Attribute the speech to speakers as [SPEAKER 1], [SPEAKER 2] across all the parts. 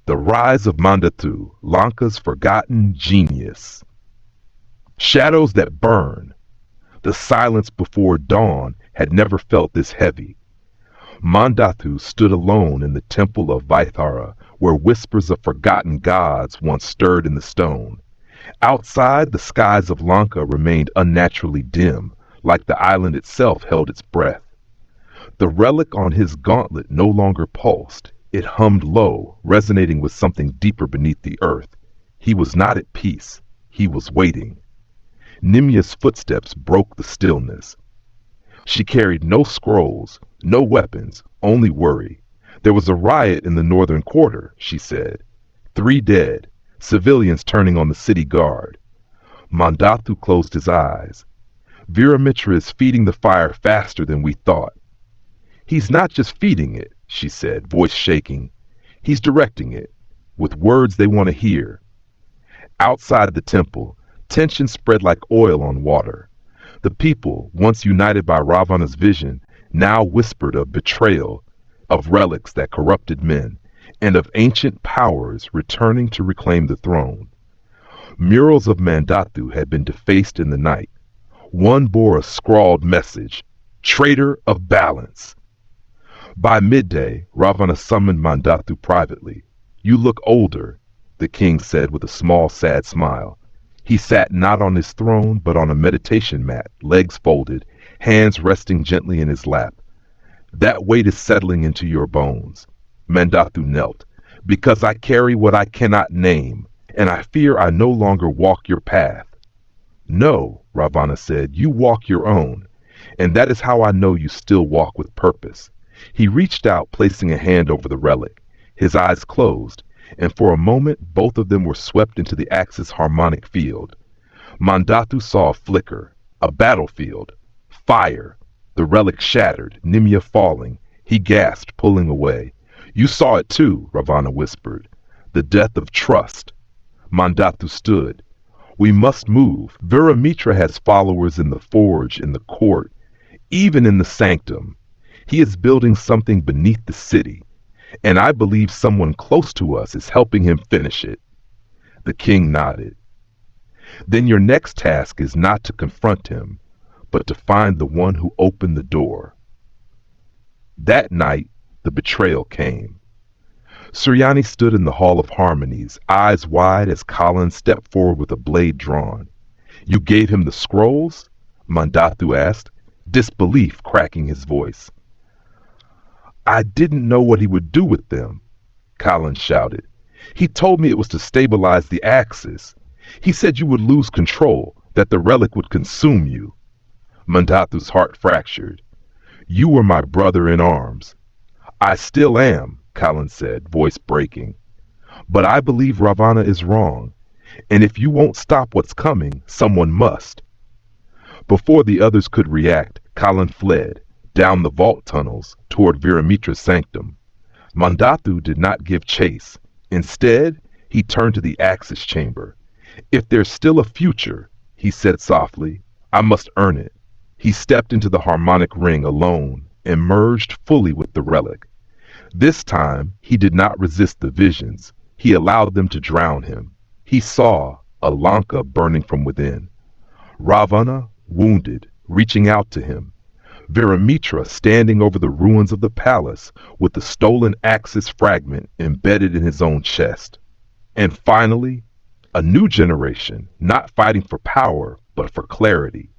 [SPEAKER 1] The Rise of Mandhathu, Lanka's Forgotten Genius. Shadows that burn. The silence before dawn had never felt this heavy. Mandhathu stood alone in the temple of Vaithara, where whispers of forgotten gods once stirred in the stone. Outside, the skies of Lanka remained unnaturally dim, like the island itself held its breath. The relic on his gauntlet no longer pulsed. It hummed low, resonating with something deeper beneath the earth. He was not at peace. He was waiting. Nimya's footsteps broke the stillness. She carried no scrolls, no weapons, only worry. There was a riot in the northern quarter, she said. 3 dead, civilians turning on the city guard. Mandhathu closed his eyes. Viramitra is feeding the fire faster than we thought. He's not just feeding it, she said, voice shaking. He's directing it, with words they want to hear. Outside the temple, tension spread like oil on water. The people, once united by Ravana's vision, now whispered of betrayal, of relics that corrupted men, and of ancient powers returning to reclaim the throne. Murals of Mandhathu had been defaced in the night. One bore a scrawled message, "Traitor of Balance." By midday, Ravana summoned Mandhathu privately. "You look older," the king said with a small, sad smile. He sat not on his throne, but on a meditation mat, legs folded, hands resting gently in his lap. "That weight is settling into your bones." Mandhathu knelt. "Because I carry what I cannot name, and I fear I no longer walk your path." "No," Ravana said, "you walk your own, and that is how I know you still walk with purpose." He reached out, placing a hand over the relic. His eyes closed, and for a moment both of them were swept into the axis harmonic field. Mandhathu saw a flicker, a battlefield, fire. The relic shattered, Nimya falling. He gasped, pulling away. "You saw it too," Ravana whispered. "The death of trust." Mandhathu stood. "We must move. Viramitra has followers in the forge, in the court, even in the sanctum. He is building something beneath the city, and I believe someone close to us is helping him finish it." The king nodded. "Then your next task is not to confront him, but to find the one who opened the door." That night, the betrayal came. Suryani stood in the Hall of Harmonies, eyes wide as Colin stepped forward with a blade drawn. "You gave him the scrolls?" Mandhathu asked, disbelief cracking his voice. "I didn't know what he would do with them," Colin shouted. "He told me it was to stabilize the axis. He said you would lose control, that the relic would consume you." Mandhathu's heart fractured. "You were my brother in arms." "I still am," Colin said, voice breaking. "But I believe Ravana is wrong, and if you won't stop what's coming, someone must." Before the others could react, Colin fled, down the vault tunnels, toward Viramitra's sanctum. Mandhathu did not give chase. Instead, he turned to the Axis chamber. "If there's still a future," he said softly, "I must earn it." He stepped into the harmonic ring alone and merged fully with the relic. This time, he did not resist the visions. He allowed them to drown him. He saw a Lanka burning from within. Ravana, wounded, reaching out to him. Viramitra standing over the ruins of the palace with the stolen Axis fragment embedded in his own chest. And finally, a new generation, not fighting for power, but for clarity.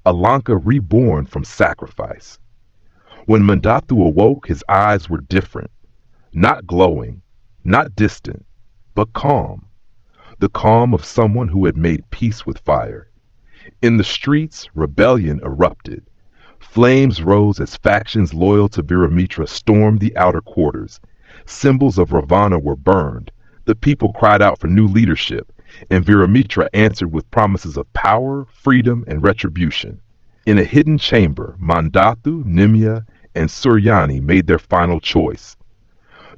[SPEAKER 1] A Lanka reborn from sacrifice. When Mandhathu awoke, his eyes were different. Not glowing, not distant, but calm. The calm of someone who had made peace with fire. In the streets, rebellion erupted. Flames rose as factions loyal to Viramitra stormed the outer quarters. Symbols of Ravana were burned. The people cried out for new leadership, and Viramitra answered with promises of power, freedom, and retribution. In a hidden chamber, Mandhathu, Nimya, and Suryani made their final choice.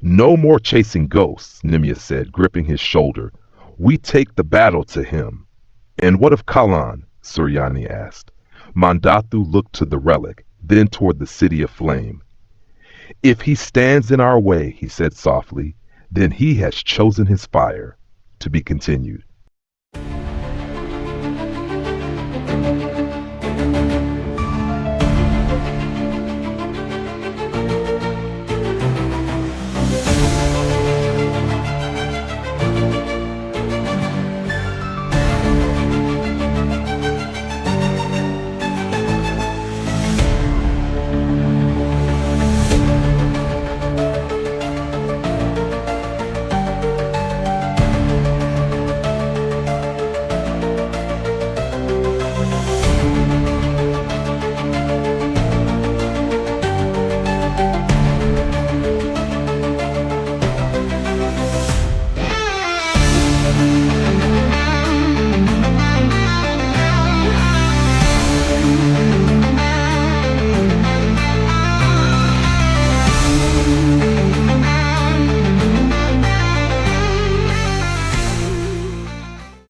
[SPEAKER 1] "No more chasing ghosts," Nimya said, gripping his shoulder. "We take the battle to him." "And what of Kalan?" Suryani asked. Mandhathu looked to the relic, then toward the city of flame. "If he stands in our way," he said softly, Then he has chosen his fire, to be continued.